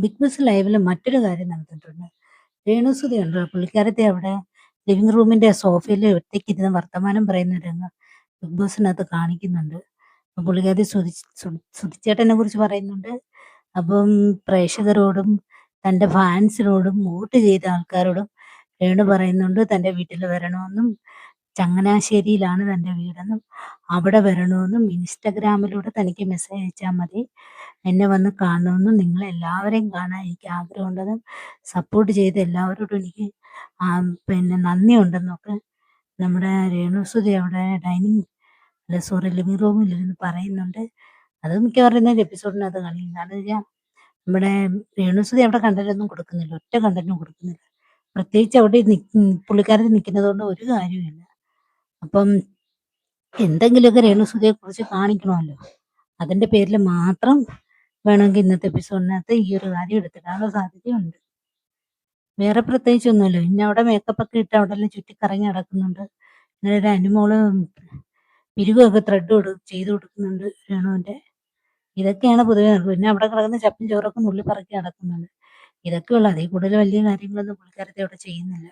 Big boss ലൈവില് മറ്റൊരു കാര്യം നടന്നിട്ടുണ്ട്. രേണുസുതി ഉണ്ടല്ലോ പുള്ളിക്കാരത്തി അവിടെ ലിവിംഗ് റൂമിന്റെ സോഫയില് ഒറ്റയ്ക്കിരുന്ന് വർത്തമാനം പറയുന്ന രംഗം ബിഗ് ബോസിനകത്ത് കാണിക്കുന്നുണ്ട്. അപ്പൊ പുള്ളിക്കാരത്തി സുധിച്ചേട്ടനെ കുറിച്ച് പറയുന്നുണ്ട്. അപ്പം പ്രേക്ഷകരോടും തന്റെ ഫാൻസിനോടും വോട്ട് ചെയ്ത ആൾക്കാരോടും രേണു പറയുന്നുണ്ട് തന്റെ വീട്ടിൽ വരണമെന്നും ചങ്ങനാശ്ശേരിയിലാണ് തന്റെ വീടെന്നും അവിടെ വരണമെന്നും ഇൻസ്റ്റഗ്രാമിലൂടെ തനിക്ക് മെസ്സേജ് അയച്ചാൽ മതി എന്നെ വന്ന് കാണണമെന്നും നിങ്ങളെല്ലാവരെയും കാണാൻ എനിക്ക് ആഗ്രഹമുണ്ടെന്നും സപ്പോർട്ട് ചെയ്ത എല്ലാവരോടും എനിക്ക് പിന്നെ നന്ദിയുണ്ടെന്നൊക്കെ നമ്മുടെ രേണുസുതി അവിടെ അല്ല സോറി ലിവിംഗ് റൂമിലിരുന്ന് പറയുന്നുണ്ട്. അത് മിക്കവാറും ഇന്നത്തെ എപ്പിസോഡിനകത്ത് കാണിക്കും. കാരണം വെച്ചാൽ നമ്മുടെ രേണുസുതി അവിടെ കണ്ടന്റൊന്നും കൊടുക്കുന്നില്ല. ഒറ്റ കണ്ടന്റും കൊടുക്കുന്നില്ല. പ്രത്യേകിച്ച് അവിടെ പുള്ളിക്കാരത്തി നിൽക്കുന്നത് കൊണ്ട് ഒരു കാര്യവുമില്ല. അപ്പം എന്തെങ്കിലുമൊക്കെ രേണുസുതിയെ കുറിച്ച് കാണിക്കണമല്ലോ. അതിന്റെ പേരിൽ മാത്രം വേണമെങ്കിൽ ഇന്നത്തെ എപ്പിസോഡിനകത്ത് ഈ ഒരു കാര്യം എടുത്തിടാനുള്ള സാധ്യതയുണ്ട്. വേറെ പ്രത്യേകിച്ചൊന്നുമില്ല. പിന്നെ അവിടെ മേക്കപ്പ് ഒക്കെ ഇട്ട് അവിടെ എല്ലാം ചുറ്റിക്കറങ്ങി നടക്കുന്നുണ്ട്. പിന്നെ ഒരു അനുമോള് പിരിവൊക്കെ ചെയ്ത് കൊടുക്കുന്നുണ്ട് രേണുവിന്റെ. ഇതൊക്കെയാണ് പൊതുവെ നടക്കുന്നത്. പിന്നെ അവിടെ കിടക്കുന്ന ചപ്പും ചോറൊക്കെ നുള്ളി പറക്കി നടക്കുന്നുണ്ട്. ഇതൊക്കെയുള്ളൂ. അതിൽ കൂടുതൽ വലിയ കാര്യങ്ങളൊന്നും പുള്ളിക്കാരത്തി അവിടെ ചെയ്യുന്നില്ല.